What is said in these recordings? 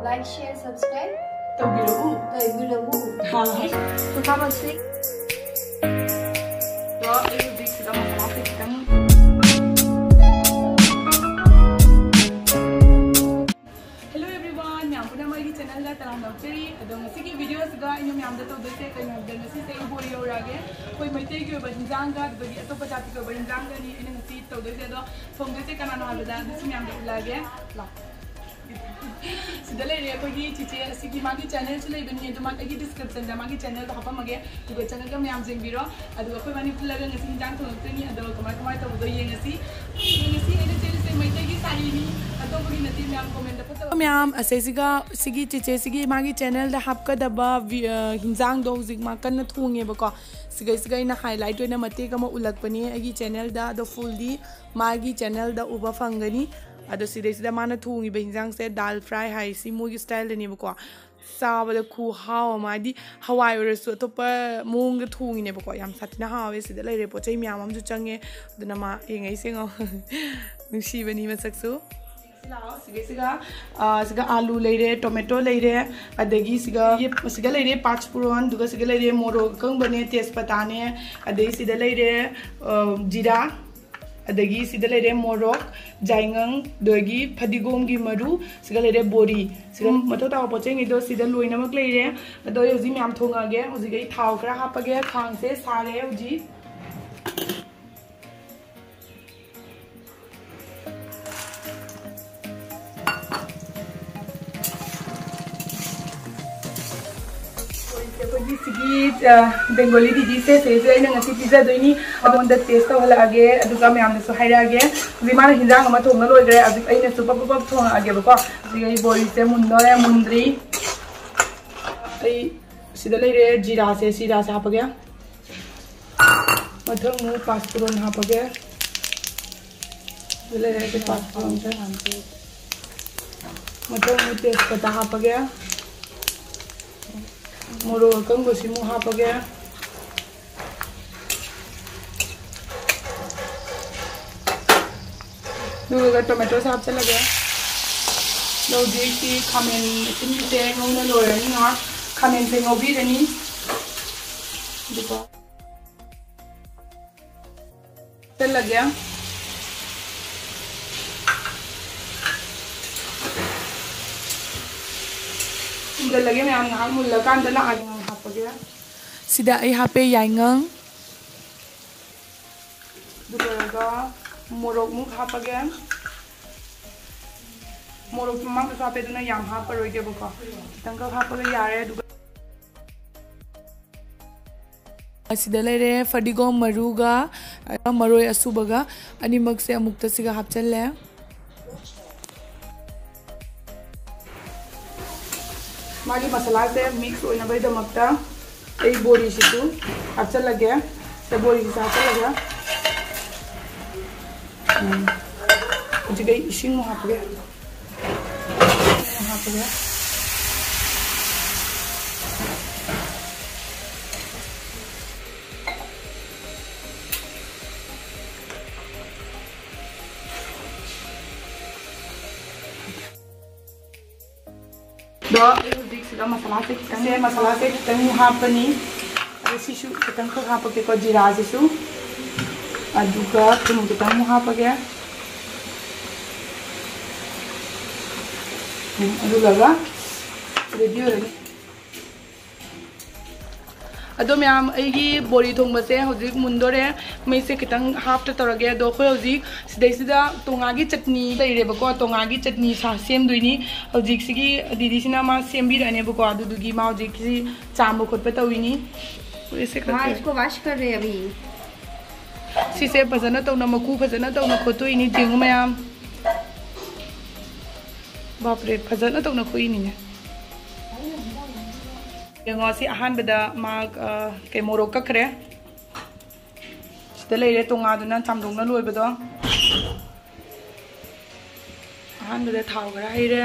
like, share, subscribe. तौबिरबू Tutamasi. तो ये big सिदा मसाला से खितंग हेलो एवरीवन मैं आपको हमारी चैनल दा तराम लौचरी अदो ngasi की वीडियोस गा इन मैं आमदा तो दोसे कई नबदे ngasi से बोरी हो रागे कोई मैते की ओबा हिंजांग गा दगी अतोपा जाति को ओबा हिंजांग गा नी इन ngasi तो दोसे दो फोंगे से कना हाबदा ngasi मैं आमदा लागे ला सिदले रे कोई चीचे असिगी मागी चैनल से लेबनी तो मागी डिस्क्रिप्शन दा मागी चैनल दा हापमगे तो चैनल का मैं आम जेंबिरो अदो कोई मानी फुलगा ngasi हिंजांग तो नतनी अदो कमाय कमाय तो दो ये ngasi एने चेल से मैते की सारी नी अदो बगी नती मैं आम कमेंट दा फतो मैम असेसिगा सिगी चीचे सिगी मागी चैनल दा हापकदबा हिंजांग दो हुजिक मा कन्न थोंगेबको सिगै ना हाईलाइट ओइना मते कम उलकपनी एगी चैनल दा द फुल दी मागी चैनल दा उबा फंगनी अदो सिदैसिदा माना थोंगिबे हिंजांग से दाल फ्राई हाई सि मोगी स्टाइल दनेबको साबदा खु हाव मादी हवाई ओरसु अतोपा मोंग थोंगिनेबको याम सातिना हावे सिदा लेरे पोचै म्याम अमजु चंगे अदुना मा येंगै सेंगो नुसीबनी मसकसु सिगा आलू लेरे टोमेटो लेरे अदगी सिगा लेरे पाँचफोरन दुगा सिगा लेरे मोरोक कंबने तेजपत्ताने अदगी सिदा लेरे जीरा अदगी सिदा लेरे मोरोक जाइंगंग दगी फदिगोम की मरु सिगा लेरे बोरी सिगा मथो ताव पोचेंगे दो सिदा लोइनमक लेरे अदो होजि म्याम थोंगागे होजि गई थाव खरा हापगे खांग से सारे होजि बेंगोली दीदी से पिज्जा दोनी अदोंद टेस्ट तौहलागे अदुगा मैमनसु हाइरागे जिमान हिंजांग अमा थोंना लोइग्रे अजिक अइनसु पप पप थोंगागेबको जिगै बोरी से मुंदोरे मुंद्री सिदा लेरे जीरा से हापगे मथंग मु पाँचफोरन हापगे लेरे के पाँचफोरन से मथंग मु तेजपत्ता हापगे मोरो कंगो सिमु हापगे दुगा टोमेटो साप से लगे लौजी की खामेन सिमसे ngौना लोरनी ना खामेन से ngौबी रनी दुगा से लगे लगे मैं आम मुल्लकान दला आगे हापगे सिदा आई हापे याइंगंग दुगा मोरोक मुख हापगे मोरोक मांग हापे दुना याम हापरोइगे बको तंग हापगे यारे दुगा सिदा लेरे फडिगोम मरुगा मरोय असुबगा अनिमक से अमुक्ता सिगा हापचले मागी मसाला से मिक्स होना भाई दमकता एक बोरी सितु अच्छा लगे से बोरी से अच्छा लगे मुझे गई इशिंग वहाँ पे दो मसाला से खितंग हापनी सिसु खितंग खक हापके को जीरा सिसु अदुगा थुम खितंग हापगे अदुगा रेडी हो रही अदो मैम अगी बोरी थोंबसे हजिक मुंदोरे मई से खितंग हाफ तौरगे अदो खो हजिक सिदैसिदा तोंगागी चटनी लेरेबको तोंगागी चटनी सा सेमदुइनी हजिक सिगी दीदी सिना मा सेमबिरनेबको अदुदुगी मा हजिक सि चांब खोटप तौइनी ऐसे करके इसको वॉश कर रहे अभी सिसे फजना तौना मकू फजना तौना खोतोइनी जेंगु मैम बाप रे फजना तौना खोइनी ने यंगो सी अहानबदा मा के मोरोक कखरे सिदा लेरे तोंगादुना चामदोंना लोइबदो अहानबदा थाव खरा हैरे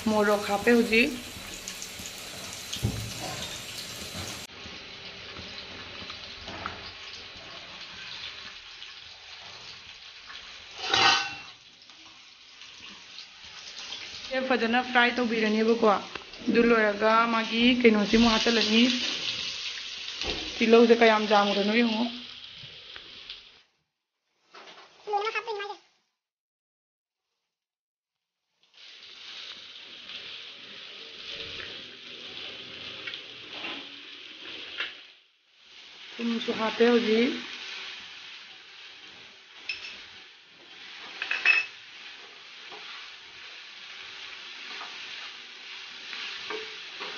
मोरोक हापे हुजी फजना फ्राई तौबीरनीबको दु लोरगा मागी कइनोसी मु हाचलनी तिलौसे कयाम जामुरनो यंगो तुमसु हापे होजी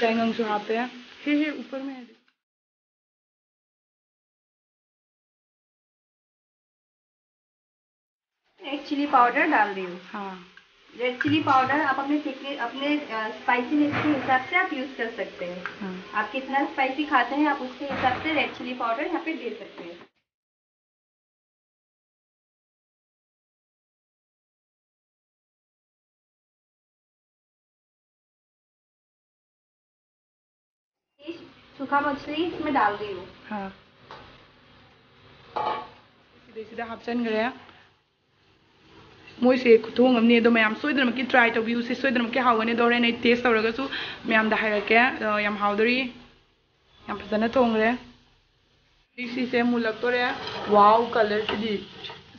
बैंगन से हापे हे ऊपर में रेड चिली पाउडर डाल दी हूँ। हाँ रेड चिली पाउडर आप अपने स्पाइसीनेस के हिसाब से आप यूज कर सकते हैं। हाँ। आप कितना स्पाइसी खाते हैं आप उसके हिसाब से रेड चिली पाउडर यहाँ पे दे सकते हैं। सूखा मछली इसमें डाल दी हूँ। हाँ सीधे सीधे हापचन गए मोइसे खुथोंग हमने दो मैम सोइदरमकी ट्राई तौबियु से सोइदरमकी हावने दोरे ने टेस्ट तौरगसु मैम दा हायरके याम हावदरी याम फजना थोंगरे से मुलक्तोरे वाव कलर सी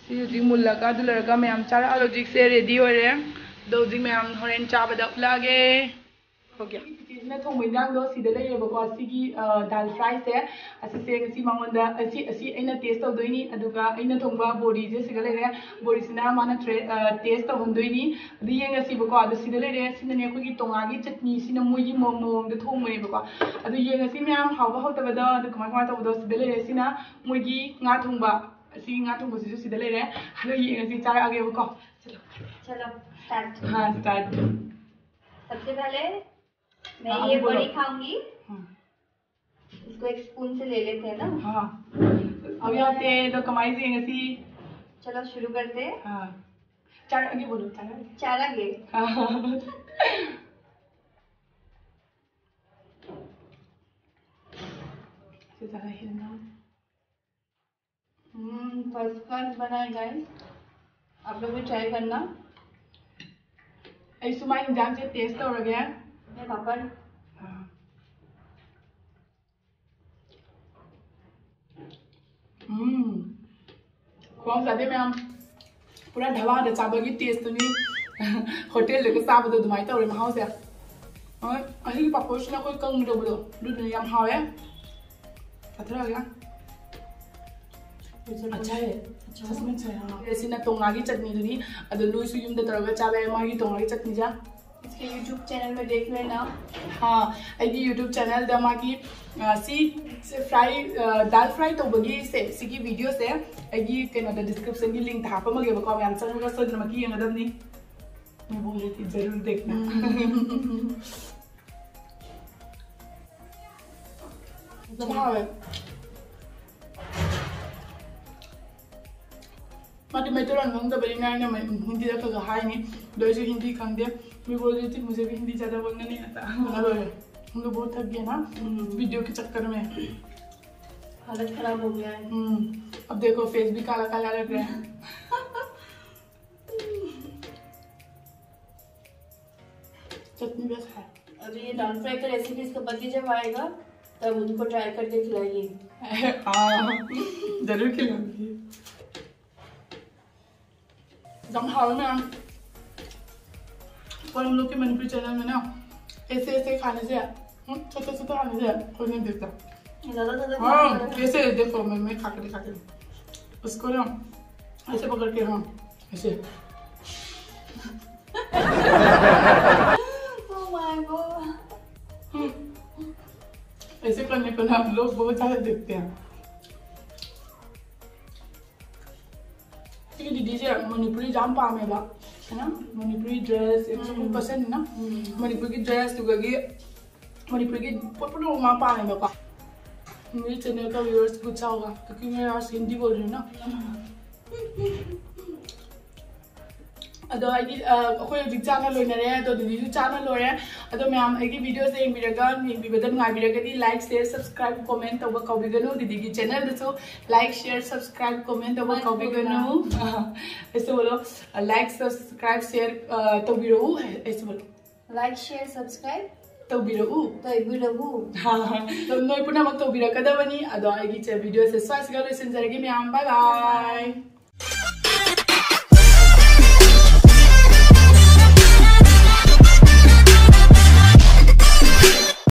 हुजी मुलका दुलरगा मैम चारा लॉजिक से रेडी होरे दोजिक मैम होरेन चाबदा उलागे हो गया इसमें थोंग मैदान दो सीधे लेबको असिगी दाल फ्राई से असिसे गसी मांगोंदा असी एना टेस्ट तौदोइनी अदुगा एना थोंबा बोडी जे सिगा लेरे बोडी सिना माना टेस्ट तौहंदोइनी अदु येंगसिबको अदु सीधे लेरे सिनने अखोगी तोंगागी चटनी सिना मोयगी मोमोंग दे थोंगमनेबको अदु येंगसि मैम हावबा हावतबदा अदु कमा तौबदो सीधे लेरे सिना मोयगी nga थोंबा असी nga थोंबो सिजु सीधे लेरे अदु येंगसि चारागेबको चलो स्टार्ट। हां स्टार्ट। सबसे पहले मैं ये बड़ी खाऊंगी। इसको एक स्पून से ले लेते हैं ना। हाँ अभी आते तो कमाई से ऐसी चलो शुरू करते हैं। हाँ चार आगे बोलो चार आगे हाँ ज़्यादा हिलना फर्स्ट क्लास बना है गाइस, आप लोग भी ट्राई करना। ऐसे माइन जान से टेस्ट हो गया मैं पापड़ कौन सा दे मैं हम पूरा ढाबा द चाबा की टेस्ट तो नहीं होटल लेके चाबा तो दुमाई तौरे महाव से और अही पापड़ से ना कोई कंग दो बोलो दूध नहीं हम हावे पता गया अच्छा है सच में अच्छा है। ऐसी ना तोंगागी चटनी दुनी अदो लुई सु युम द तरगा चाबे मागी तोंगागी चटनी जा इसके YouTube चैनल में देख लेना। हाँ अगी YouTube चैनल द मागी सी फ्राई दाल फ्राई तो बगी से सिगी वीडियो से अगी केनो द डिस्क्रिप्शन की लिंक था पमगे बको मैं आंसर होगा सोच नमकी ये नदम नहीं मैं बोल रही थी जरूर देखना। माटी मैं तो रंग का बड़ी ना मैं हिंदी का कहा है नहीं दो ऐसे हिंदी खांदे मैं बोल रही थी मुझे भी हिंदी ज़्यादा बोलना नहीं आता। हम लोग बहुत थक गए ना वीडियो के चक्कर में, हालत खराब हो गया है। अब देखो फेस भी काला काला लग रहा है। चटनी बस है। अभी ये दाल फ्राई का रेसिपी इसका पति जब आएगा तब उनको ट्राई करके खिलाइए। हाँ जरूर खिलाऊंगी। जब हाल में और हम लोग के मणिपुरी चैनल में ना ऐसे ऐसे खाने से छोटे छोटे खाने से कोई नहीं देखता। हाँ ऐसे देखो मैं खा के उसको ना ऐसे पकड़ के हाँ ऐसे ऐसे करने को ना लोग बहुत ज़्यादा देखते हैं। दीदी से मणिपुरी जाम पामे बा है ना मणिपुरी ड्रेस एक सब पसंद है ना मणिपुर की ड्रेस तो गई मणिपुर की पपड़ों मां पामे बा मेरे चैनल का व्यूअर्स कुछ होगा क्योंकि मैं आज हिंदी बोल रही हूँ ना। अदो अखोय हजिक चाना लोइनरे अदो दीदी चाना लोरे अदो मैम आइगी वीडियो से येंबिरगा नुंगाइबिरगदी लाइक शेयर सब्सक्राइब कमेंट तब कौबिगनु दीदी की चैनल दसो लाइक शेयर सब्सक्राइब कमेंट तब कौबिगनु ऐसे बोलो लाइक सब्सक्राइब शेयर तौबिरऊ ऐसे बोलो लाइक शेयर सब्सक्राइब तौबिरऊ हाँ तो नोय पुनमक तौबिरकदबनी अदो आइगी वीडियो से स्वाइस गलो सिंजरगी मैम बाय बाय